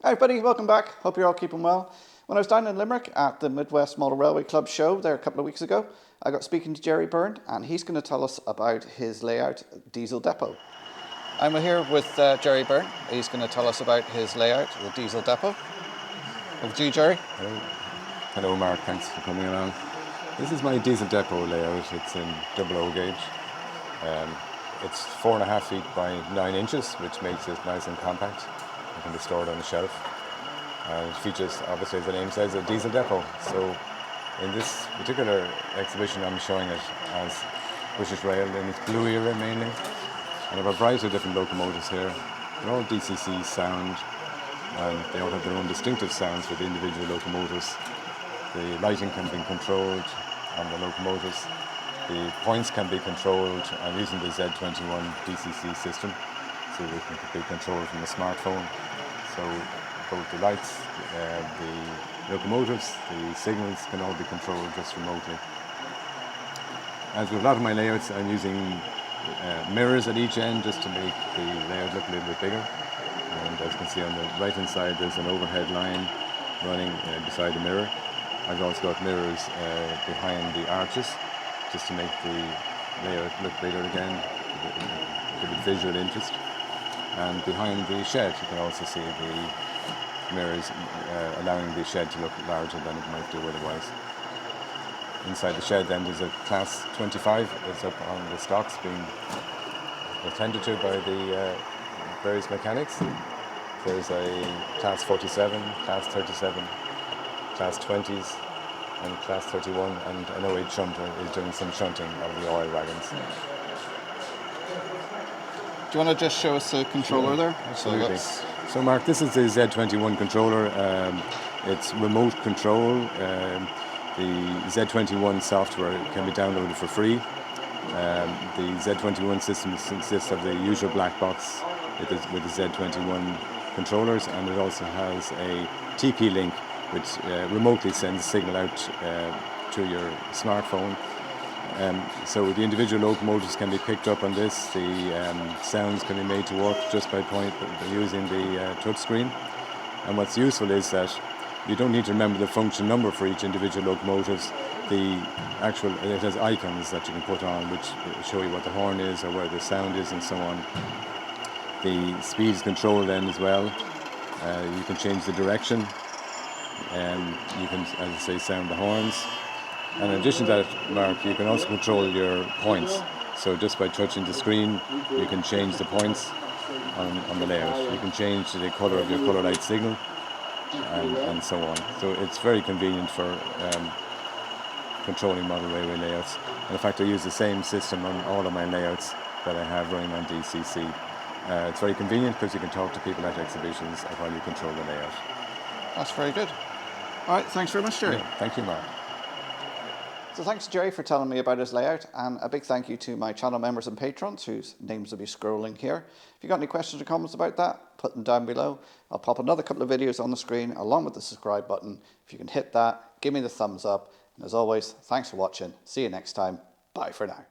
Hi everybody, welcome back. Hope you're all keeping well. When I was down in Limerick at the Midwest Model Railway Club show there a couple of weeks ago, I got speaking to Gerry Byrne and he's going to tell us about his layout diesel depot. I'm here with Gerry Byrne. He's going to tell us about his layout, the diesel depot. Over to you, Gerry. Hello Mark, thanks for coming along. This is my diesel depot layout. It's in double O gauge. It's 4.5 feet by 9 inches, which makes it nice and compact. It can be stored on the shelf. And it features, obviously as the name says, a diesel depot. So in this particular exhibition I'm showing it as British Rail in its blue era mainly. And I have a variety of different locomotives here. They're all DCC sound, and they all have their own distinctive sounds for the individual locomotives. The lighting can be controlled on the locomotives. The points can be controlled. I'm using the Z21 DCC system, so they can be controlled from a smartphone. So both the lights, the locomotives, the signals can all be controlled just remotely. As with a lot of my layouts, I'm using mirrors at each end just to make the layout look a little bit bigger. And as you can see on the right hand side, there's an overhead line running beside the mirror. I've also got mirrors behind the arches just to make the layout look bigger again, give it visual interest. And behind the shed you can also see the mirrors allowing the shed to look larger than it might do otherwise. Inside the shed then there's a class 25 that's up on the stocks being attended to by the various mechanics. There's a class 47, class 37, class 20s and class 31, and an 08 shunter is doing some shunting of the oil wagons. Do you want to just show us the controller there? Absolutely. So Mark, this is the Z21 controller. It's remote control. The Z21 software can be downloaded for free. The Z21 system consists of the usual black box with the Z21 controllers, and it also has a TP-Link which remotely sends a signal out to your smartphone. So the individual locomotives can be picked up on this. The sounds can be made to work just by using the touch screen. And what's useful is that you don't need to remember the function number for each individual locomotive. It has icons that you can put on which show you what the horn is or where the sound is and so on. The speed is controlled then as well. You can change the direction. You can, as I say, sound the horns. And in addition to that, Mark, you can also control your points. So just by touching the screen, you can change the points on the layout. You can change the colour of your colour light signal and so on. So it's very convenient for controlling model railway layouts. And in fact, I use the same system on all of my layouts that I have running on DCC. It's very convenient because you can talk to people at exhibitions while you control the layout. That's very good. All right, thanks very much, Gerry. Yeah, thank you, Mark. So thanks to Gerry for telling me about his layout, and a big thank you to my channel members and patrons whose names will be scrolling here. If you've got any questions or comments about that, put them down below. I'll pop another couple of videos on the screen along with the subscribe button. If you can hit that, give me the thumbs up. And as always, thanks for watching. See you next time. Bye for now.